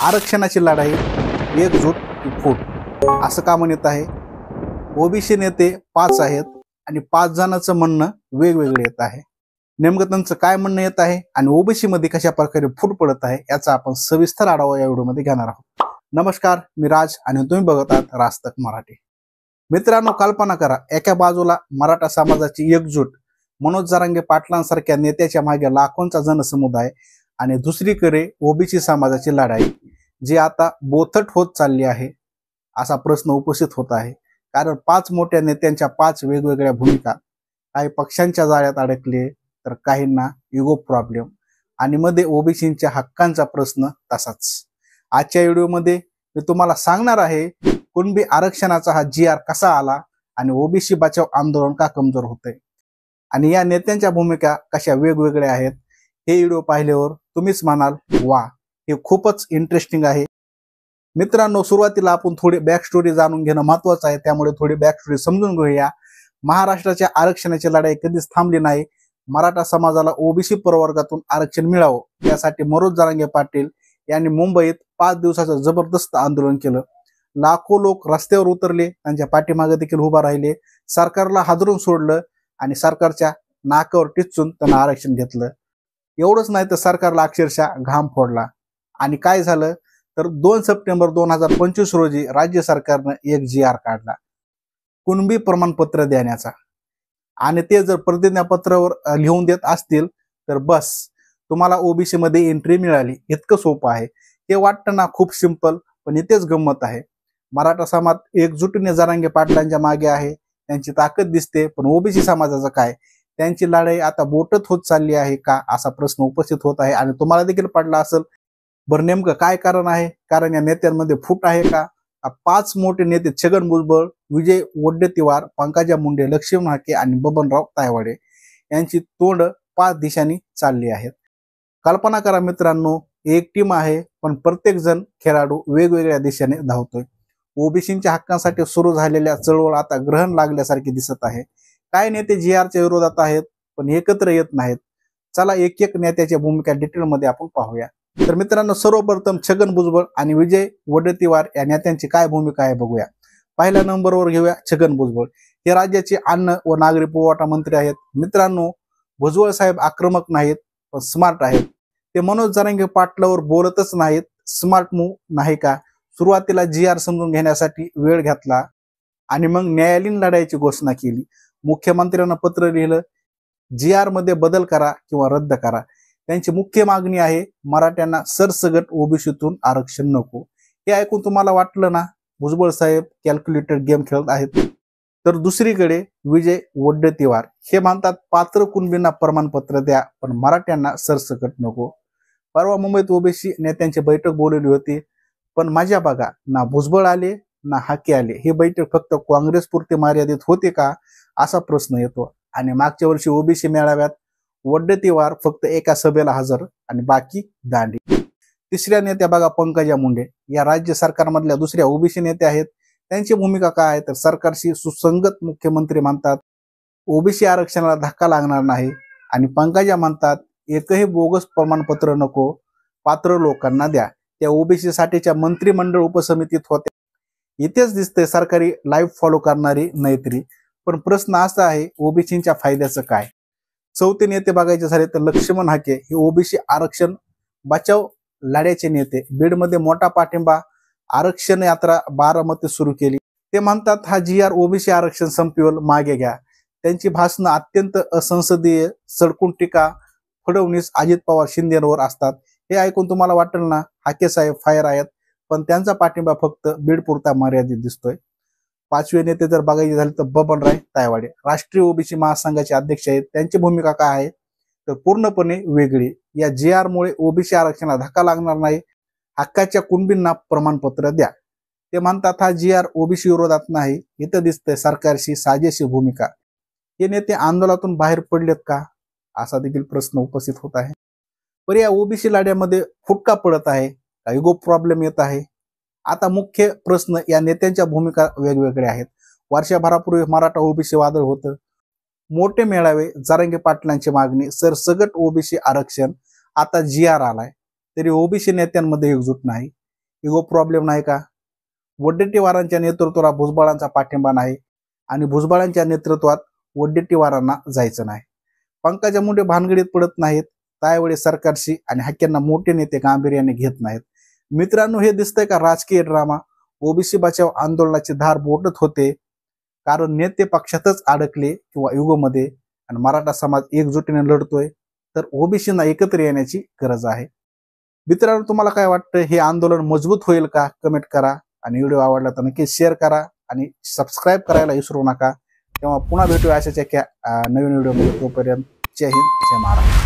आरक्षणाची लढाई एकजूट की फूट असं का म्हणत आहे। ओबीसी नेते 5 आहेत आणि 5 जणांचं म्हणणं वेगवेगळे येत आहे। नेमकं त्यांचं काय म्हणणं येत आहे आणि ओबीसी मध्ये कशा प्रकारे फूट पडत आहे याचा आपण सविस्तर आढावा या व्हिडिओमध्ये घेणार आहोत। नमस्कार, मी राज आणि तुम्ही बघत आहात राजतक मराठी। मित्रांनो, कल्पना करा, एका बाजूला मराठा समाजाची एकजूट मनोज जरांगे पाटलांसारख्या नेत्याच्या मागे लाखोंचा जनसमुदाय आणि दुसरीकडे ओबीसी समाजाची लढाई जी आता बोथट होत चालली आहे असा प्रश्न उपस्थित होत आहे। कारण 5 मोठ्या नेत्यांच्या 5 वेगवेगळ्या भूमिका, काही पक्षांच्या जाळ्यात अडकले तर काहींना इगो प्रॉब्लेम आणि मध्ये ओबीसींच्या हक्कांचा प्रश्न तसाच। आजच्या व्हिडिओमध्ये मी तुम्हाला सांगणार आहे कुणबी आरक्षणाचा हा GR कसा आला आणि ओबीसी बचाव आंदोलन का कमजोर होते आणि या नेत्यांच्या भूमिका कशा वेगवेगळ्या आहेत। हे व्हिडिओ पाहिल्यावर तुम्हीच म्हणाल वा, हे खूपच इंटरेस्टिंग आहे। मित्रांनो, सुरुवातीला आपण थोडी बॅक स्टोरी जाणून घेणं महत्त्वाचं आहे, त्यामुळे थोडी बॅक स्टोरी समजून घेऊया। महाराष्ट्राच्या आरक्षणाची लढाई कधीच थांबली नाही। मराठा समाजाला ओबीसी प्रवर्गातून आरक्षण मिळावं यासाठी मनोज जरांगे पाटील यांनी मुंबईत 5 दिवसाचं जबरदस्त आंदोलन केलं। लाखो लोक रस्त्यावर उतरले, त्यांच्या पाठीमागे देखील उभा राहिले, सरकारला हादरून सोडलं आणि सरकारच्या नाकावर टिचून त्यांना आरक्षण घेतलं। एवढंच नाही तर सरकारला अक्षरशः घाम फोडला। आणि काय झालं तर 2 सप्टेंबर 2025 रोजी राज्य सरकारनं एक GR काढला कुणबी प्रमाणपत्र देण्याचा। आणि ते जर प्रतिज्ञापत्रावर लिहून देत असतील तर बस तुम्हाला ओबीसी मध्ये एंट्री मिळाली, इतकं सोपं आहे। हे वाटतं ना खूप सिंपल, पण इथेच गंमत आहे। मराठा समाज एकजुटीने जरांगे पाटलांच्या मागे आहे, त्यांची ताकद दिसते, पण ओबीसी समाजाचं काय? त्यांची लढाई आता बोटत होत चालली आहे का असा प्रश्न उपस्थित होत आहे आणि तुम्हाला देखील पडला असेल। बरं, नेमकं काय कारण आहे? कारण या नेत्यांमध्ये फूट आहे का? 5 मोठे नेते छगन भुजबळ, विजय वडेट्टीवार, पंकजा मुंडे, लक्ष्मण हाके आणि बबनराव तायवाडे यांची तोंड 5 दिशांनी चालली आहेत। कल्पना करा मित्रांनो, एक टीम आहे पण प्रत्येक जण खेळाडू वेगवेगळ्या दिशेने धावतोय। ओबीसींच्या हक्कांसाठी सुरू झालेल्या चळवळ आता ग्रहण लागल्यासारखी दिसत आहे। काय नेते GRच्या विरोधात आहेत पण एकत्र येत नाहीत। चला एक एक नेत्याच्या भूमिका डिटेलमध्ये आपण पाहूया। तर मित्रांनो, सर्वप्रथम छगन भुजबळ आणि विजय वडेट्टीवार या नेत्यांची काय भूमिका आहे बघूया। पहिल्या नंबरवर घेऊया छगन भुजबळ। हे राज्याचे अन्न व नागरी पुरवठा मंत्री आहेत। मित्रांनो, भुजबळ साहेब आक्रमक नाहीत पण स्मार्ट आहेत। ते मनोज जरांगे पाटलावर बोलतच नाहीत। स्मार्ट मूव्ह नाही का? सुरुवातीला GR समजून घेण्यासाठी वेळ घेतला आणि मग न्यायालयीन लढाईची घोषणा केली। मुख्यमंत्र्यांना पत्र लिहिलं, GR मध्ये बदल करा किंवा रद्द करा। त्यांची मुख्य मागणी आहे मराठ्यांना सरसगट ओबीसीतून आरक्षण नको। हे ऐकून तुम्हाला वाटलं ना भुजबळ साहेब कॅल्क्युलेटेड गेम खेळत आहेत? तर दुसरीकडे विजय वडेट्टीवार हे म्हणतात पात्र कुणबींना प्रमाणपत्र द्या पण मराठ्यांना सरसगट नको। परवा मुंबईत ओबीसी नेत्यांची बैठक बोलवली होती, पण मजा बघा, ना भुजबळ आले ना हाके आले। ही बैठक फक्त काँग्रेसपुरती मर्यादित होते का असा प्रश्न येतो। आणि मागच्या वर्षी ओबीसी मेळाव्यात वडेट्टीवार फक्त एका सभेला हजर आणि बाकी दांडी। तिसऱ्या नेत्या बघा पंकजा मुंडे, या राज्य सरकारमधल्या दुसऱ्या ओबीसी नेत्या आहेत। त्यांची भूमिका काय आहे तर सरकारशी सुसंगत मुख्यमंत्री म्हणतात ओबीसी आरक्षणाला धक्का लागणार नाही आणि पंकजा म्हणतात एकही बोगस प्रमाणपत्र नको, पात्र लोकांना द्या। त्या ओबीसी साठीच्या मंत्रिमंडळ उपसमितीत होत्या। इथेच दिसते सरकारी लाईव्ह फॉलो करणारी मैत्री। पण प्रश्न असा आहे ओबीसींच्या फायद्याचं काय? चौथे नेते बघायचे झाले तर लक्ष्मण हाके हे ओबीसी आरक्षण बचाव लढ्याचे नेते। बीडमध्ये मोठा पाठिंबा, आरक्षण यात्रा बारामती सुरू केली। ते म्हणतात हा GR ओबीसी आरक्षण संपवेल, मागे घ्या। त्यांची भाषणं अत्यंत असंसदीय, सडकून टीका फडणवीस, अजित पवार, शिंदेवर असतात। हे ऐकून तुम्हाला वाटेल ना हाके साहेब फायर आहेत, पण त्यांचा पाठिंबा फक्त बीडपुरता मर्यादित दिसतोय। 5वे नेते जर बघायचे झाले तर बबनराव तायवाडे राष्ट्रीय ओबीसी महासंघाचे अध्यक्ष आहेत। त्यांची भूमिका काय आहे तर पूर्णपणे वेगळी। या GR मुळे ओबीसी आरक्षणाला धक्का लागणार नाही, हक्काच्या कुणबींना प्रमाणपत्र द्या। ते म्हणतात हा GR ओबीसी विरोधात नाही, इथं दिसतंय सरकारशी साजेशी भूमिका। हे नेते आंदोलनातून बाहेर पडलेत का असा देखील प्रश्न उपस्थित होत आहे। पण या ओबीसी लढ्यामध्ये फुटका पडत आहे का इगो प्रॉब्लेम येत आहे? आता मुख्य प्रश्न, या नेत्यांच्या भूमिका वेगवेगळ्या आहेत। वर्षभरापूर्वी मराठा ओबीसी वादळ होतं, मोठे मेळावे, जरांगे पाटलांची मागणी, सरसगट ओबीसी आरक्षण। आता GR आलाय तरी ओबीसी नेत्यांमध्ये एकजूट नाही। इगो प्रॉब्लेम नाही का? वडेट्टीवारांच्या नेतृत्वाला भुजबळांचा पाठिंबा नाही आणि भुजबळांच्या नेतृत्वात वडेट्टीवारांना जायचं नाही. पंकजा मुंडे भानगडीत पडत नाहीत, त्यावेळी सरकारशी आणि हक्क्यांना मोठे नेते गांभीर्याने घेत नाहीत. मित्रांनो, हे दिसतंय का राजकीय ड्रामा? ओबीसी बचाव आंदोलनाची धार बोटत होते कारण नेते पक्षातच अडकले किंवा युगोमध्ये आणि मराठा समाज एकजुटीने लढतोय. तर ओबीसींना एकत्र येण्याची गरज आहे. मित्रांनो, तुम्हाला काय वाटतं? हे आंदोलन मजबूत होईल का? कमेंट करा आणि व्हिडिओ आवडला तर नक्की शेअर करा आणि सबस्क्राईब करायला विसरू नका. तेव्हा पुन्हा भेटूया अशाच एका नवीन व्हिडिओमध्ये. तोपर्यंत जय हिंद, जय महाराष्ट्र.